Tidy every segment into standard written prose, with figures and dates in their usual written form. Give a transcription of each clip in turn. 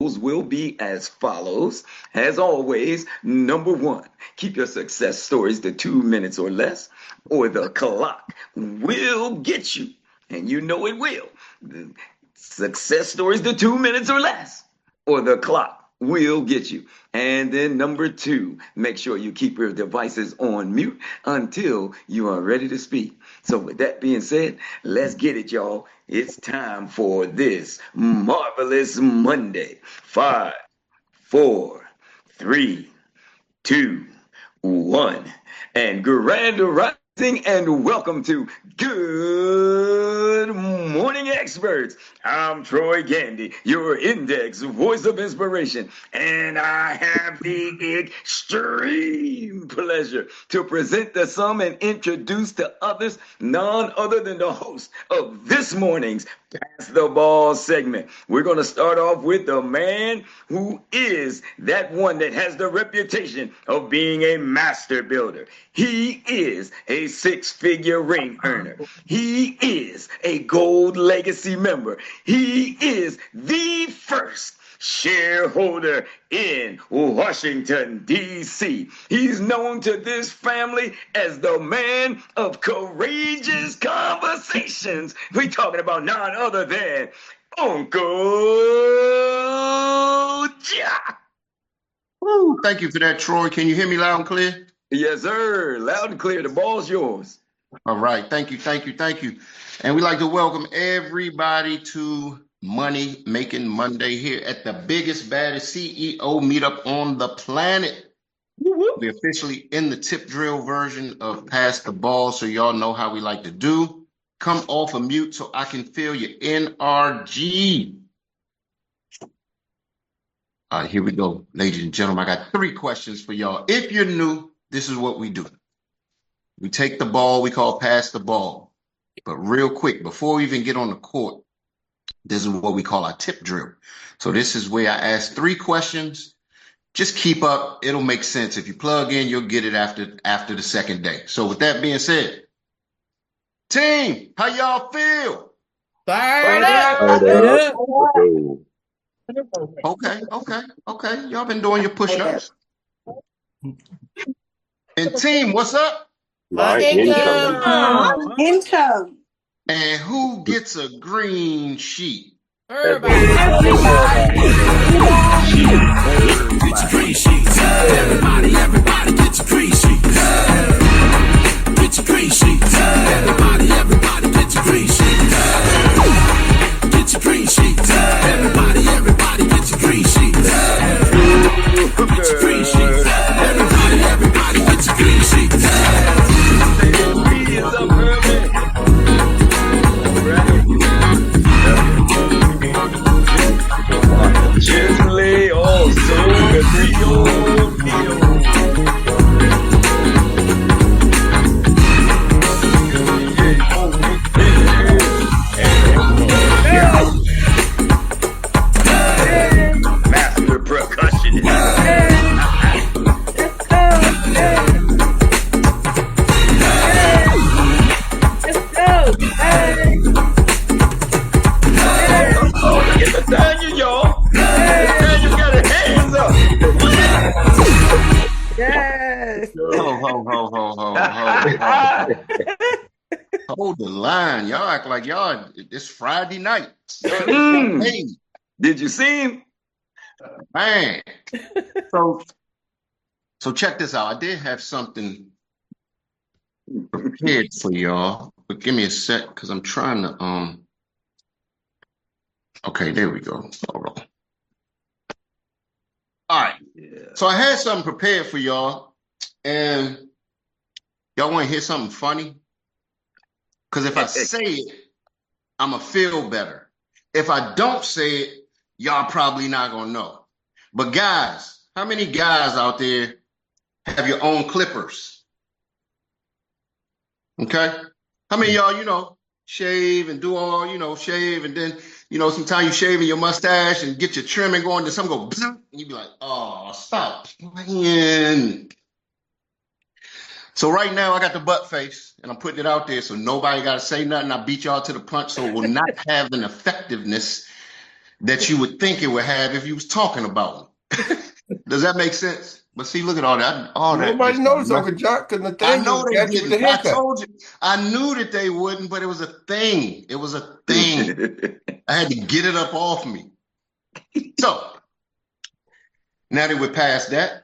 will be as follows. As always, number one, keep your success stories to 2 minutes or less, or the clock will get you. And you know it will. The success stories to 2 minutes or less, or the clock will get you. And then number two, make sure you keep your devices on mute until you are ready to speak. So with that being said, let's get it, y'all. It's time for this marvelous Monday. 5, 4, 3, 2, 1. And grand rising and welcome to Good Morning Experts. I'm Troy Gandy, your index voice of inspiration, and I have the extreme pleasure to present to some and introduce to others none other than the host of this morning's Pass the Ball segment. We're going to start off with the man who is that one that has the reputation of being a master builder. He is a six-figure ring earner. He is a gold legacy member. He is the first shareholder in Washington, D.C. He's known to this family as the man of courageous conversations. We're talking about none other than Uncle Jack. Woo, thank you for that, Troy. Can you hear me loud and clear? Yes, sir. Loud and clear. The ball's yours. All right. Thank you. And we'd like to welcome everybody to Money Making Monday here at the biggest, baddest CEO meetup on the planet. We're officially in the tip drill version of Pass the Ball, so y'all know how we like to do. Come off of mute so I can feel your NRG. All right, here we go, ladies and gentlemen. I got 3 questions for y'all. If you're new, this is what we do. We take the ball, we call Pass the Ball. But real quick, before we even get on the court, this is what we call our tip drill. So this is where I ask 3 questions. Just keep up. It'll make sense. If you plug in, you'll get it after the second day. So with that being said, team, how y'all feel? Fired up. Okay. Y'all been doing your push-ups. And team, what's up? My Income. And who gets a green sheet? Everybody. Get your green sheets. Everybody get your green sheets. Get your green sheets. Everybody get your green sheets. Get your green sheets. Everybody get your green sheets. Get your green sheets. Everybody get your green sheets. Gently, also the Creole master percussionist. Get the Daniel, y'all. Daniel got his hands up. Yes. Hold the line. Y'all act like y'all, it's Friday night. Hey, did you see him? Man. So check this out. I did have something prepared for y'all, but give me a sec because I'm trying to okay, there we go. Hold on. All right. Yeah. So I had something prepared for y'all, and y'all want to hear something funny? Because if I say it, I'ma feel better. If I don't say it, y'all probably not gonna know. But guys, how many guys out there have your own clippers? Okay? How many of y'all, shave and do all, shave and then, sometimes you shaving your mustache and get your trimming going, then something go, and you be like, oh, stop playing. So right now I got the butt face and I'm putting it out there so nobody got to say nothing. I beat y'all to the punch so it will not have an effectiveness that you would think it would have if you was talking about me. Does that make sense? But see, look at all that. All that. Nobody just noticed got Uncle Jock because I Nathaniel know they got you with the didn't. I haircut. told you. I knew that they wouldn't, but it was a thing. It was a thing. I had to get it up off me. So, now that we're past that,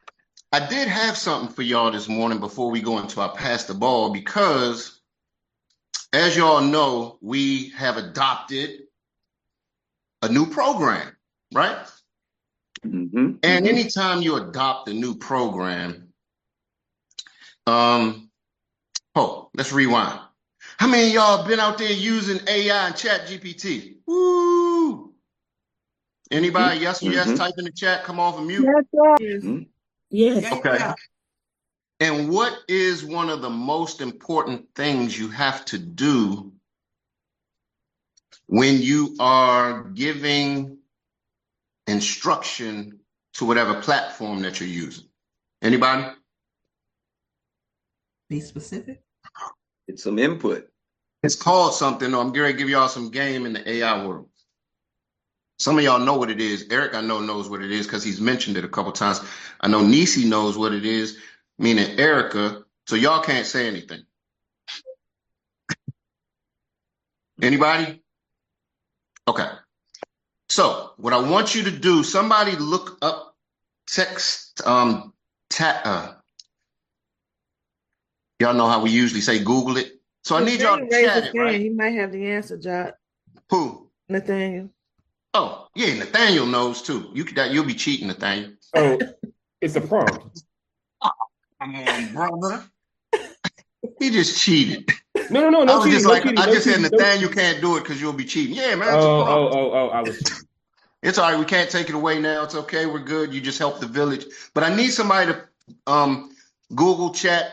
I did have something for y'all this morning before we go into our pass the ball, because as y'all know, we have adopted a new program, right? And anytime you adopt a new program, let's rewind. How many of y'all been out there using AI and Chat GPT? Woo! Anybody? Yes or yes? Type in the chat. Come off of mute. Yes. Okay. And what is one of the most important things you have to do when you are giving instruction to whatever platform that you're using? Anybody? Be specific. It's some input. It's called something. I'm going to give y'all some game in the AI world. Some of y'all know what it is. Eric, I know, knows what it is because he's mentioned it a couple times. I know Nisi knows what it is, meaning Erica. So y'all can't say anything. Anybody? Okay. So what I want you to do, somebody look up text. Y'all know how we usually say Google it. So I need y'all to chat it, right? He might have the answer, Jot. Who? Nathaniel. Oh, yeah, Nathaniel knows too. You'll be cheating, Nathaniel. Oh, it's a prompt. Come on, brother. He just cheated. No, I was cheating, just like, cheating, I just said, cheating, Nathaniel can't do it because you'll be cheating. Yeah, man. It's a prompt. I was. It's all right. We can't take it away now. It's okay. We're good. You just helped the village. But I need somebody to Google Chat,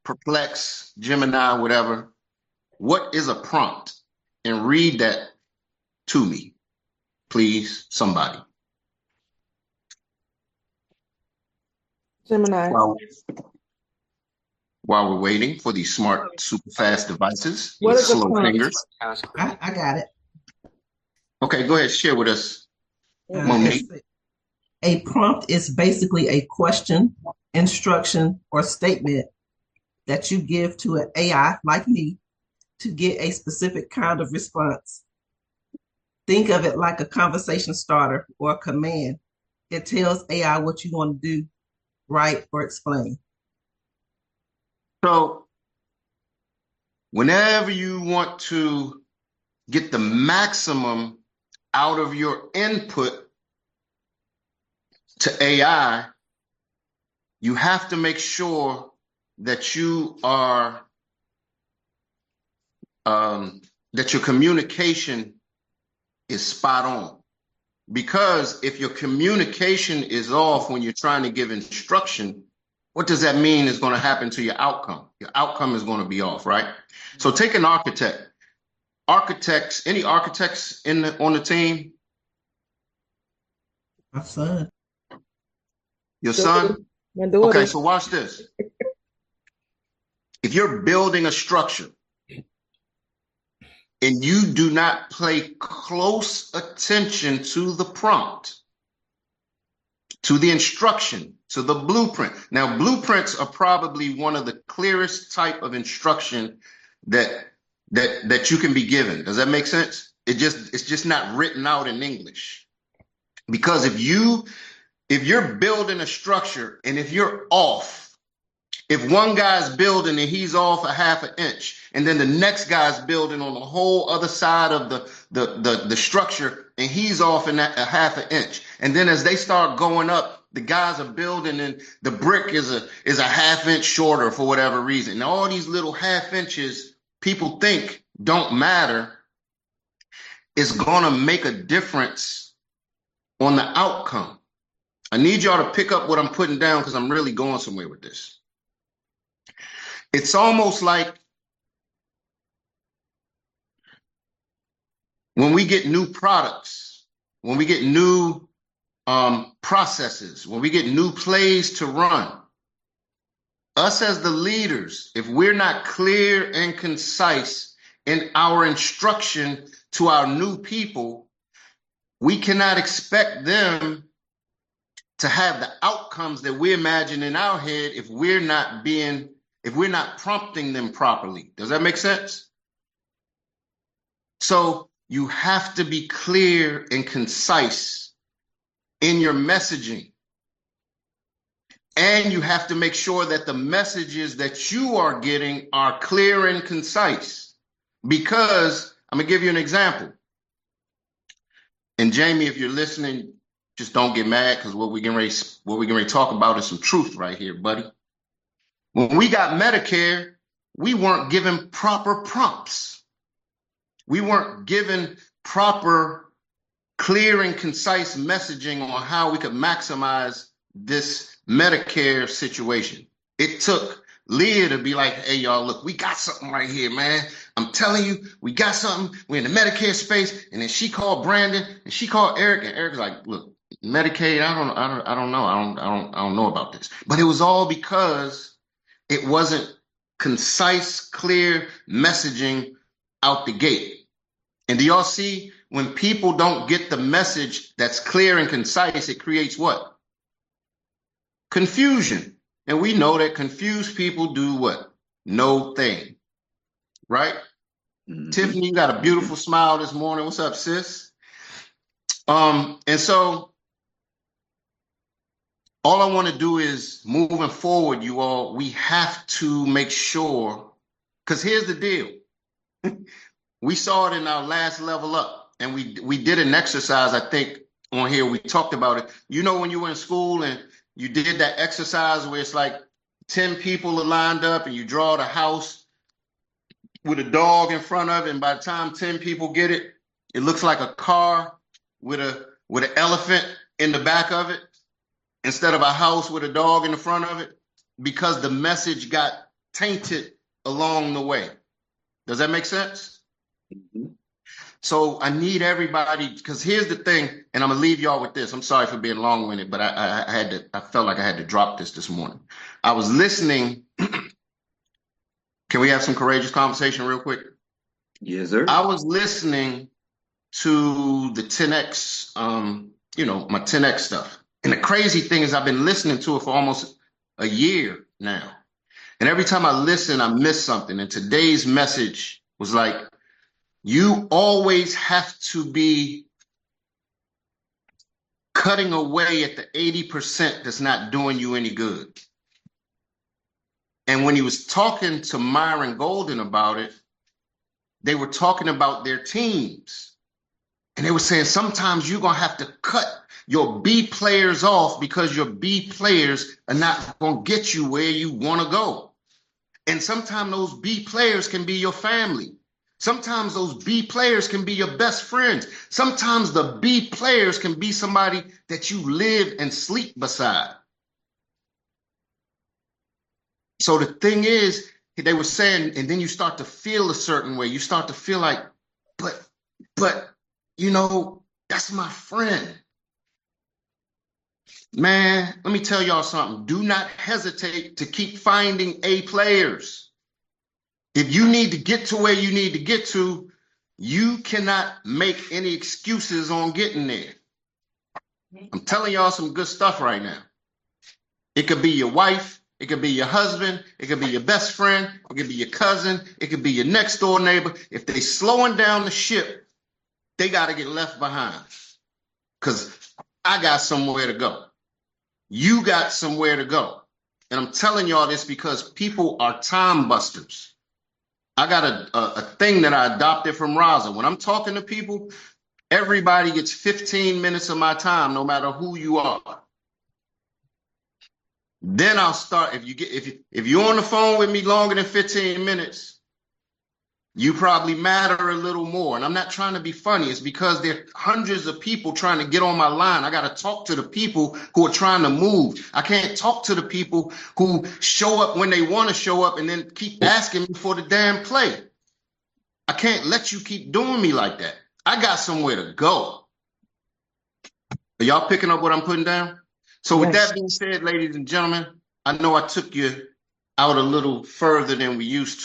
Perplex, Gemini, whatever. What is a prompt? And read that to me, please, somebody. Gemini. While we're waiting for these smart, super fast devices What with is a slow prompt? fingers. I got it. Okay, go ahead. Share with us, Monique. A prompt is basically a question, instruction, or statement that you give to an AI like me to get a specific kind of response. Think of it like a conversation starter or a command. It tells AI what you want to do, write, or explain. So whenever you want to get the maximum out of your input to AI, you have to make sure that you are that your communication is spot on. Because if your communication is off when you're trying to give instruction, what does that mean is going to happen to your outcome? Your outcome is going to be off, right? So take an architect. Architects, any architects on the team? My son. Your son? My daughter. Okay, so watch this. If you're building a structure and you do not pay close attention to the prompt, to the instruction, to the blueprint. Now, blueprints are probably one of the clearest type of instruction that you can be given. Does that make sense? It's just not written out in English. Because if you're building a structure and if you're off, if one guy's building and he's off a half an inch, and then the next guy's building on the whole other side of the structure and he's off in a half an inch, and then as they start going up, the guys are building and the brick is a half inch shorter for whatever reason. Now all these little half inches people think don't matter is gonna make a difference on the outcome. I need y'all to pick up what I'm putting down because I'm really going somewhere with this. It's almost like when we get new products, when we get new processes, when we get new plays to run, us as the leaders, if we're not clear and concise in our instruction to our new people, we cannot expect them to have the outcomes that we imagine in our head if we're not prompting them properly. Does that make sense? So you have to be clear and concise in your messaging. And you have to make sure that the messages that you are getting are clear and concise. Because I'm going to give you an example. And Jamie, if you're listening, just don't get mad, because what we're getting ready to talk about is some truth right here, buddy. When we got Medicare, we weren't given proper prompts. We weren't given proper, clear and concise messaging on how we could maximize this Medicare situation. It took Leah to be like, hey, y'all, look, we got something right here, man. I'm telling you, we got something. We're in the Medicare space. And then she called Brandon and she called Eric, and Eric's like, look, Medicaid, I don't know about this. But it was all because it wasn't concise, clear messaging out the gate. And do y'all see, when people don't get the message that's clear and concise, it creates what? Confusion. And we know that confused people do what? No thing. Right? Mm-hmm. Tiffany, you got a beautiful smile this morning. What's up, sis? And so all I want to do is, moving forward, you all, we have to make sure, because here's the deal. We saw it in our last level up, and we did an exercise, I think, on here. We talked about it. You know, when you were in school and you did that exercise where it's like 10 people are lined up and you draw the house with a dog in front of it, and by the time 10 people get it, it looks like a car with an elephant in the back of it instead of a house with a dog in the front of it, because the message got tainted along the way. Does that make sense? Mm-hmm. So I need everybody, because here's the thing, and I'm gonna leave y'all with this. I'm sorry for being long-winded, but I felt like I had to drop this morning. I was listening. Can we have some courageous conversation real quick? Yes, sir. I was listening to the 10X, my 10X stuff. And the crazy thing is, I've been listening to it for almost a year now. And every time I listen, I miss something. And today's message was like, you always have to be cutting away at the 80% that's not doing you any good. And when he was talking to Myron Golden about it, they were talking about their teams. And they were saying, sometimes you're going to have to cut your B players off because your B players are not going to get you where you want to go. And sometimes those B players can be your family. Sometimes those B players can be your best friends. Sometimes the B players can be somebody that you live and sleep beside. So the thing is, they were saying, and then you start to feel a certain way. You start to feel like, but, that's my friend. Man, let me tell y'all something. Do not hesitate to keep finding A players. If you need to get to where you need to get to, you cannot make any excuses on getting there. I'm telling y'all some good stuff right now. It could be your wife. It could be your husband. It could be your best friend. It could be your cousin. It could be your next door neighbor. If they slowing down the ship, they got to get left behind. Because I got somewhere to go. You got somewhere to go. And I'm telling y'all this because people are time busters. I got a thing that I adopted from Raza. When I'm talking to people, everybody gets 15 minutes of my time, no matter who you are. Then I'll start. If you're on the phone with me longer than 15 minutes, you probably matter a little more. And I'm not trying to be funny. It's because there are hundreds of people trying to get on my line. I got to talk to the people who are trying to move. I can't talk to the people who show up when they want to show up and then keep asking me for the damn play. I can't let you keep doing me like that. I got somewhere to go. Are y'all picking up what I'm putting down? So with that being said, ladies and gentlemen, I know I took you out a little further than we're used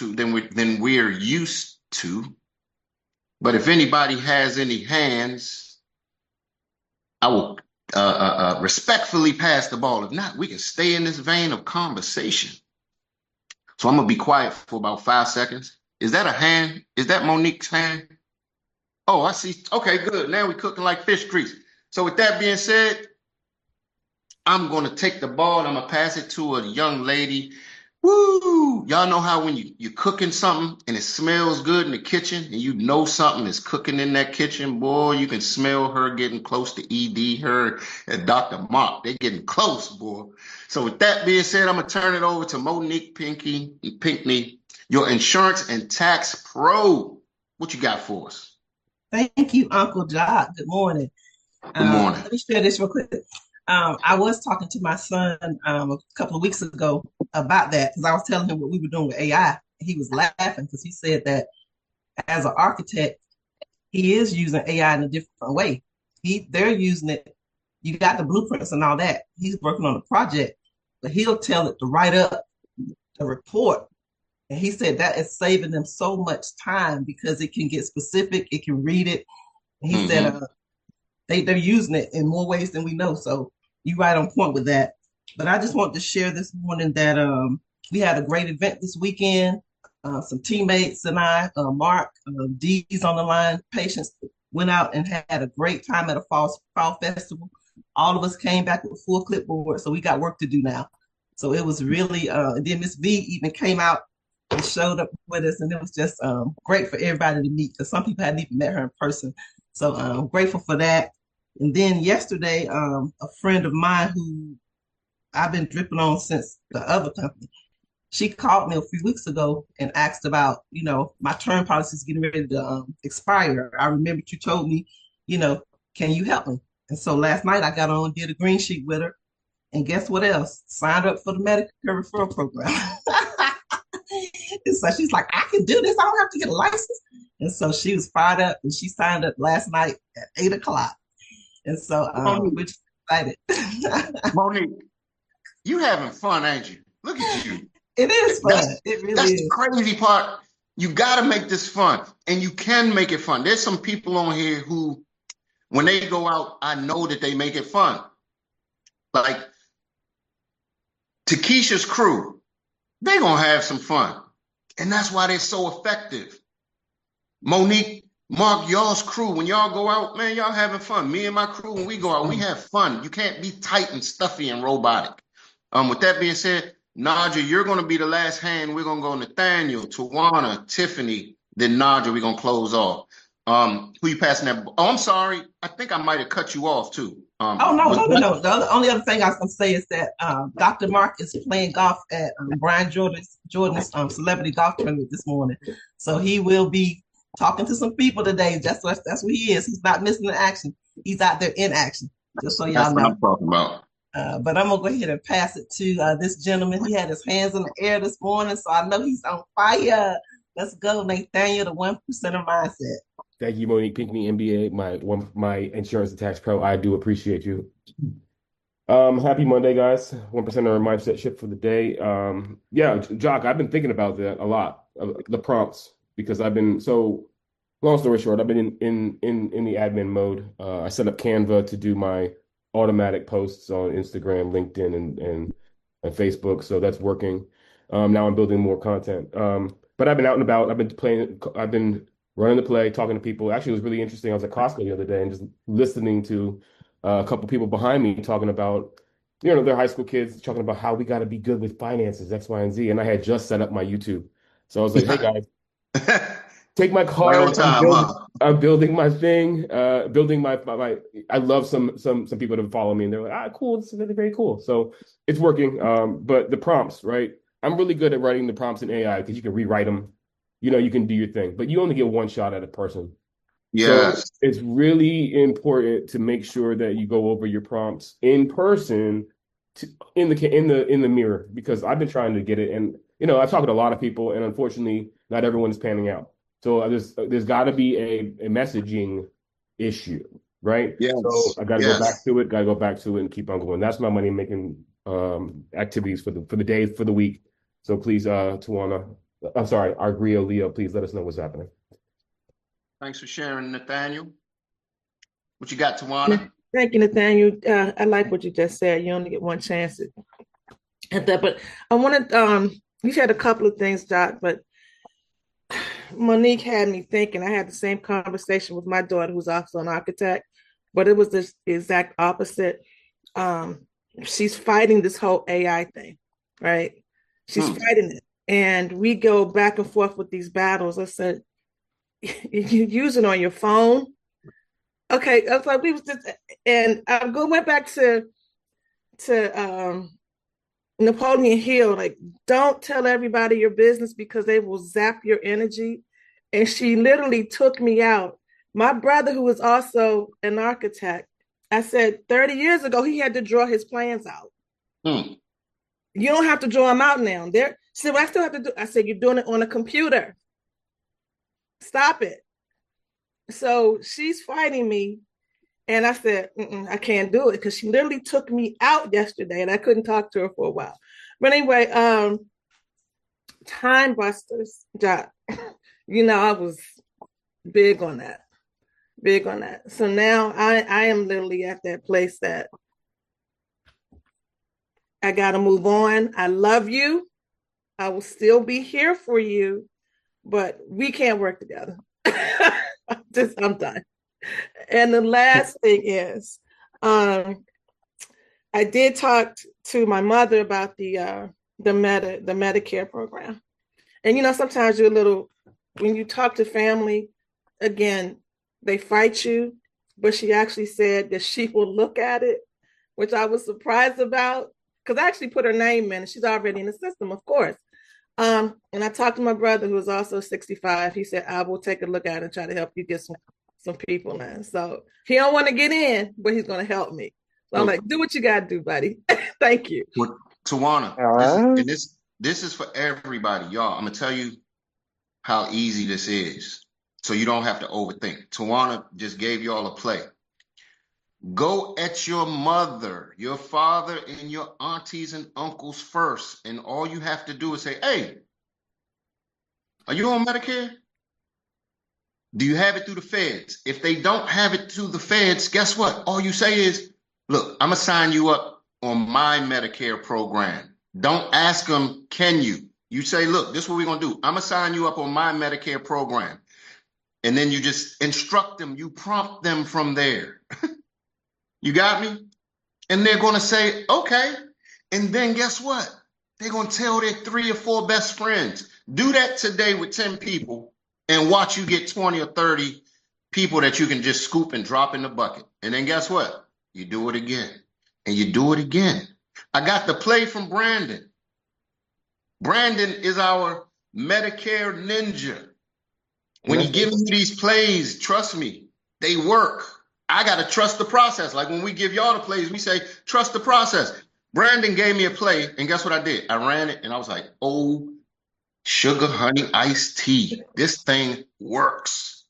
to. But if anybody has any hands I will respectfully pass the ball. If not, we can stay in this vein of conversation. So I'm gonna be quiet for about 5 seconds. Is that a hand? Is that Monique's hand? Oh, I see. Okay, good. Now we're cooking like fish grease. So with that being said, I'm gonna take the ball and I'm gonna pass it to a young lady. Woo! Y'all know how when you're cooking something and it smells good in the kitchen and you know something is cooking in that kitchen, boy, you can smell her getting close to ED, her and Dr. Mark. They're getting close, boy. So with that being said, I'm gonna turn it over to Monique Pinckney, your insurance and tax pro. What you got for us? Thank you, Uncle Jock. Good morning. Good morning. Let me share this real quick. I was talking to my son a couple of weeks ago about that because I was telling him what we were doing with AI. He was laughing because he said that as an architect, he is using AI in a different way. They're using it. You got the blueprints and all that. He's working on a project, but he'll tell it to write up a report. And he said that is saving them so much time because it can get specific. It can read it. And he said they're using it in more ways than we know. So you right on point with that. But I just want to share this morning that we had a great event this weekend. Some teammates and I, Mark, Dee's on the line, Patience, went out and had a great time at a fall festival. All of us came back with full clipboard, so we got work to do now. So it was really, and then Miss V even came out and showed up with us, and it was just great for everybody to meet because some people hadn't even met her in person. So I'm grateful for that. And then yesterday, a friend of mine who I've been dripping on since the other company, she called me a few weeks ago and asked about, my term policy is getting ready to expire. I remember you told me, can you help me? And so last night I got on, did a green sheet with her, and guess what else? Signed up for the Medicare referral program. And so she's like, I can do this. I don't have to get a license. And so she was fired up and she signed up last night at 8:00. And so we're just excited. Monique, you having fun, ain't you? Look at you. It is fun. It really that's is. The crazy part. You got to make this fun, and you can make it fun. There's some people on here who, when they go out, I know that they make it fun. Like Takesha's crew, they're going to have some fun. And that's why they're so effective. Monique, Mark, y'all's crew, when y'all go out, man, y'all having fun. Me and my crew, when we go out, we have fun. You can't be tight and stuffy and robotic. With that being said, Naja, you're going to be the last hand. We're going to go Nathaniel, Tawana, Tiffany, then Naja, we're going to close off. Who you passing that? Oh, I'm sorry. I think I might have cut you off too. No. The only other thing I was going to say is that Dr. Mark is playing golf at Brian Jordan's celebrity golf tournament this morning. So he will be talking to some people today. That's what he is. He's not missing the action. He's out there in action. Just so y'all know. What I'm talking about. But I'm going to go ahead and pass it to this gentleman. He had his hands in the air this morning, so I know he's on fire. Let's go, Nathaniel, the 1% mindset. Thank you, Monique Pinckney, MBA, my insurance and tax pro. I do appreciate you. Happy Monday, guys. 1% of mindset shift for the day. Yeah, Jock, I've been thinking about that a lot, the prompts, because long story short, I've been in the admin mode. I set up Canva to do my automatic posts on Instagram, LinkedIn, and Facebook. So that's working. Now I'm building more content. But I've been out and about. I've been running the play, talking to people. Actually, it was really interesting. I was at Costco the other day and just listening to a couple people behind me talking about, they're high school kids talking about how we got to be good with finances, X, Y, and Z. And I had just set up my YouTube. So I was like, hey, guys, take my card. I'm building my thing, building my I love some people to follow me, and they're like, cool, this is really very cool. So it's working. But the prompts, right? I'm really good at writing the prompts in AI because you can rewrite them. You can do your thing, but you only get one shot at a person. Yes. So it's really important to make sure that you go over your prompts in person, in the mirror, because I've been trying to get it, and I've talked to a lot of people, and unfortunately, not everyone is panning out. So there's got to be a messaging issue, right? Yes. So I got to go back to it, and keep on going. That's my money making activities for the day, for the week. So please, Tawana, I'm sorry, Argrio Leo, please let us know what's happening. Thanks for sharing, Nathaniel. What you got, Tawana? Thank you, Nathaniel. I like what you just said. You only get one chance at that. But I wanted, you said a couple of things, Doc, but Monique had me thinking. I had the same conversation with my daughter, who's also an architect, but it was the exact opposite. She's fighting this whole AI thing, right? She's fighting it. And we go back and forth with these battles. I said, you use it on your phone. Okay, I was like, we was just, and I went back to Napoleon Hill, like, don't tell everybody your business because they will zap your energy. And she literally took me out. My brother, who was also an architect, I said 30 years ago, he had to draw his plans out. You don't have to draw them out now. She said, well, I still have to do. I said, you're doing it on a computer. Stop it. So she's fighting me. And I said, I can't do it, because she literally took me out yesterday and I couldn't talk to her for a while. But anyway, Time Busters, Jack, I was big on that. So now I am literally at that place that I got to move on. I love you. I will still be here for you, but we can't work together. I'm done. And the last thing is, I did talk to my mother about the Medicare program. And sometimes when you talk to family, again, they fight you, but she actually said that she will look at it, which I was surprised about, because I actually put her name in and she's already in the system, of course. And I talked to my brother, who is also 65. He said, I will take a look at it and try to help you get some people in. So he don't want to get in, but he's going to help me. So I'm like, do what you got to do, buddy. Thank you. Well, Tawana, this is for everybody, y'all. I'm going to tell you how easy this is, so you don't have to overthink. Tawana just gave y'all a play. Go at your mother, your father, and your aunties and uncles first. And all you have to do is say, hey, are you on Medicare? Do you have it through the feds? If they don't have it through the feds, guess what? All you say is, look, I'm going to sign you up on my Medicare program. Don't ask them, can you? You say, look, this is what we're going to do. I'm going to sign you up on my Medicare program. And then you just instruct them. You prompt them from there. You got me? And they're going to say, okay. And then guess what? They're going to tell their 3 or 4 best friends. Do that today with 10 people and watch you get 20 or 30 people that you can just scoop and drop in the bucket. And then guess what? You do it again and you do it again. I got the play from Brandon. Brandon is our Medicare ninja. When he gives you these plays, trust me, they work. I got to trust the process. Like when we give y'all the plays, we say, trust the process. Brandon gave me a play, and guess what I did? I ran it, and I was like, oh, sugar, honey, iced tea. This thing works.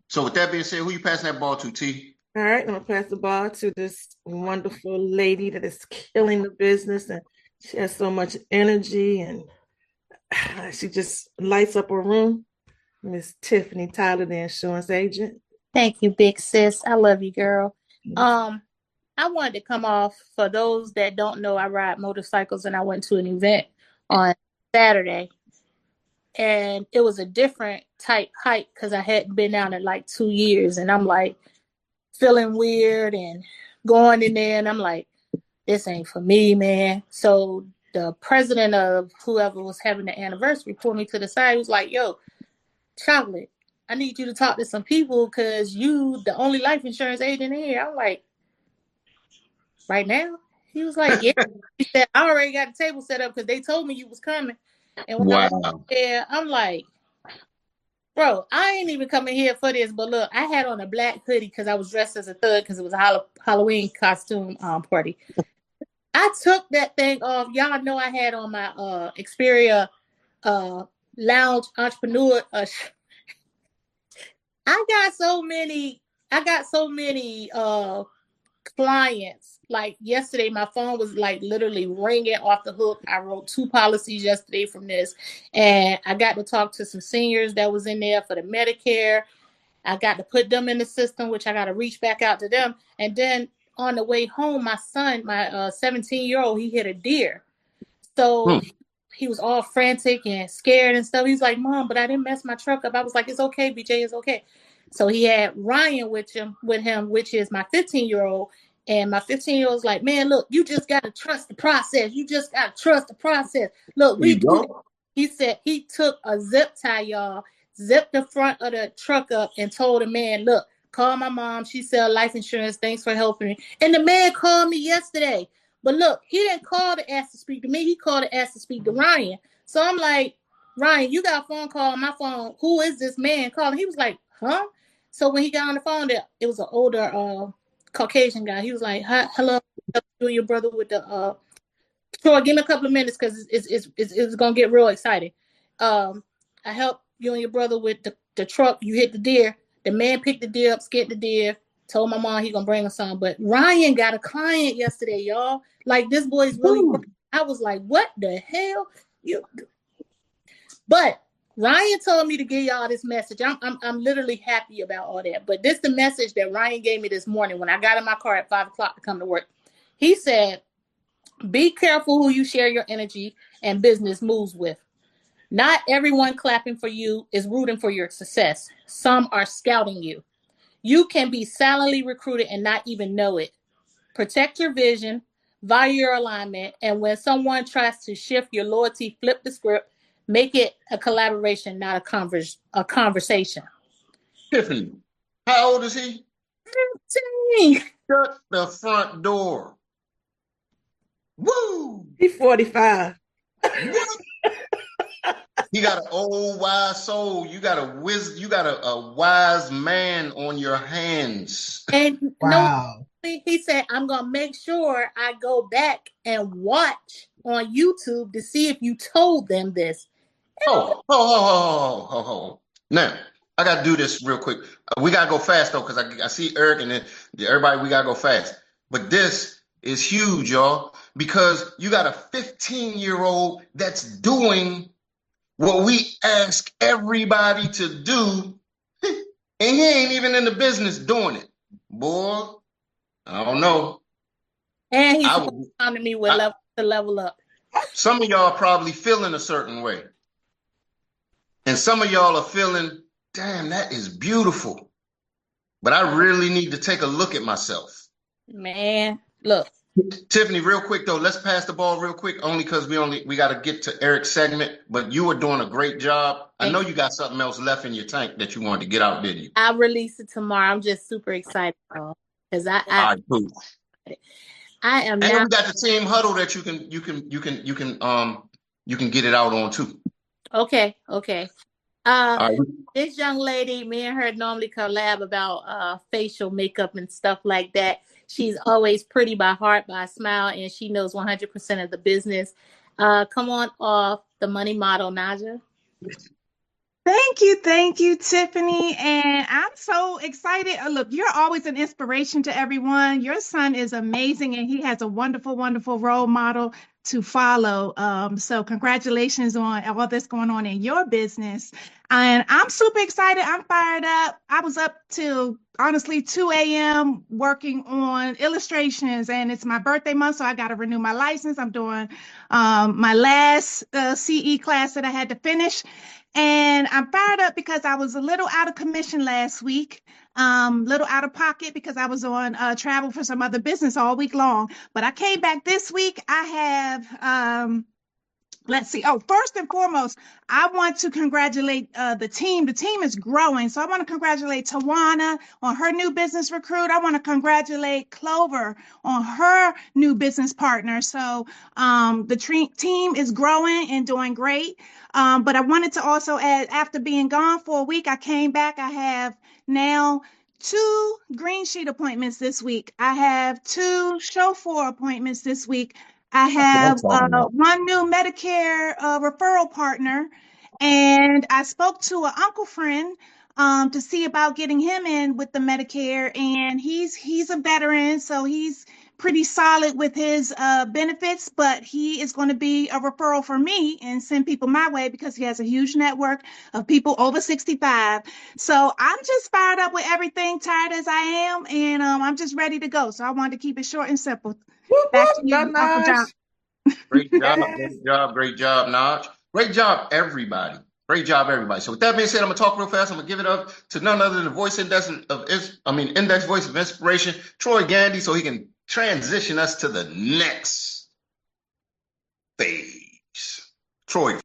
So with that being said, who you passing that ball to, T? All right, I'm going to pass the ball to this wonderful lady that is killing the business, and she has so much energy, and she just lights up her room. Miss Tiffany Tyler, the insurance agent. Thank you, big sis. I love you, girl. I wanted to come off, for those that don't know, I ride motorcycles, and I went to an event on Saturday, and it was a different type hike because I hadn't been down in like 2 years, and I'm like feeling weird and going in there, and I'm like, this ain't for me, man. So the president of whoever was having the anniversary pulled me to the side. He was like, yo, Chocolate, I need you to talk to some people because you the only life insurance agent in here. I'm like, right now? He was like, yeah. He said, I already got the table set up because they told me you was coming. And when I was there, I'm like, bro, I ain't even coming here for this. But look, I had on a black hoodie because I was dressed as a thug because it was a Halloween costume party. I took that thing off. Y'all know I had on my Xperia lounge entrepreneur. I got so many clients. Like yesterday, my phone was like literally ringing off the hook. I wrote 2 policies yesterday from this, and I got to talk to some seniors that was in there for the Medicare. I got to put them in the system, which I got to reach back out to them. And then on the way home, my son, my 17-year-old, he hit a deer. So he was all frantic and scared and stuff. He's like, Mom, but I didn't mess my truck up. I was like, it's okay, BJ, it's okay. So he had Ryan with him, which is my 15-year-old. And my 15-year-old was like, man, look, you just got to trust the process. You just got to trust the process. Look, we do it. He said he took a zip tie, y'all, zipped the front of the truck up and told the man, look, call my mom. She sell life insurance. Thanks for helping me. And the man called me yesterday. But look, he didn't call to ask to speak to me. He called to ask to speak to Ryan. So I'm like, Ryan, you got a phone call on my phone. Who is this man calling? He was like, huh? So when he got on the phone, it was an older Caucasian guy. He was like, hello, you and your brother with the Troy, give me a couple of minutes because it's gonna get real exciting. I helped you and your brother with the truck. You hit the deer. The man picked the deer up, scared the deer. Told my mom he gonna bring us some. But Ryan got a client yesterday, y'all. Like this boy's really. I was like, what the hell? But Ryan told me to give y'all this message. I'm literally happy about all that. But this is the message that Ryan gave me this morning when I got in my car at 5 o'clock to come to work. He said, be careful who you share your energy and business moves with. Not everyone clapping for you is rooting for your success. Some are scouting you. You can be silently recruited and not even know it. Protect your vision, value your alignment, and when someone tries to shift your loyalty, flip the script, make it a collaboration, not a conversation. Tiffany, how old is he? 15. Shut the front door. Woo! He's 45. He got an old wise soul. You got a wise man on your hands. And Wow. he said, I'm gonna make sure I go back and watch on YouTube to see if you told them this. Oh. Now, I got to do this real quick. We got to go fast, though, because I see Eric and then everybody, we got to go fast. But this is huge, y'all, because you got a 15-year-old that's doing what we ask everybody to do, and he ain't even in the business doing it. Boy, I don't know. And he's coming to me with level up. Some of y'all are probably feeling a certain way. And some of y'all are feeling, damn, that is beautiful. But I really need to take a look at myself. Man, look. Tiffany, real quick though, let's pass the ball real quick, only because we got to get to Eric's segment. But you were doing a great job. I know you got something else left in your tank that you wanted to get out, didn't you? I'll release it tomorrow. I'm just super excited because I am. And we got the team huddle that you can get it out on too. Okay. Right. This young lady, me and her normally collab about facial makeup and stuff like that. She's always pretty by heart, by a smile, and she knows 100% of the business. Come on off, the money model, Naja. Thank you, Tiffany. And I'm so excited. Look, you're always an inspiration to everyone. Your son is amazing, and he has a wonderful, wonderful role model to follow. So congratulations on all this going on in your business. And I'm super excited. I'm fired up. I was up till honestly 2 a.m. working on illustrations, and it's my birthday month, so I got to renew my license. I'm doing my last CE class that I had to finish. And I'm fired up because I was a little out of commission last week, little out of pocket because I was on travel for some other business all week long. But I came back this week. I have, let's see. Oh, first and foremost, I want to congratulate the team. The team is growing. So I want to congratulate Tawana on her new business recruit. I want to congratulate Clover on her new business partner. So the team is growing and doing great. But I wanted to also add, after being gone for a week, I came back. I have now 2 green sheet appointments this week. I have 2 show for appointments this week. I have one new Medicare referral partner, and I spoke to an uncle friend to see about getting him in with the Medicare, and he's a veteran, so he's pretty solid with his benefits, but he is going to be a referral for me and send people my way because he has a huge network of people over 65. So I'm just fired up with everything, tired as I am, and I'm just ready to go. So I wanted to keep it short and simple. Whoop, Back whoop, to you, Uncle Naj. John. Great job, Yes. great job, Naj. Great job, everybody. Great job, everybody. So with that being said, I'm gonna talk real fast. I'm gonna give it up to none other than the index voice of inspiration, Troy Gandy, so he can transition us to the next phase. Troy.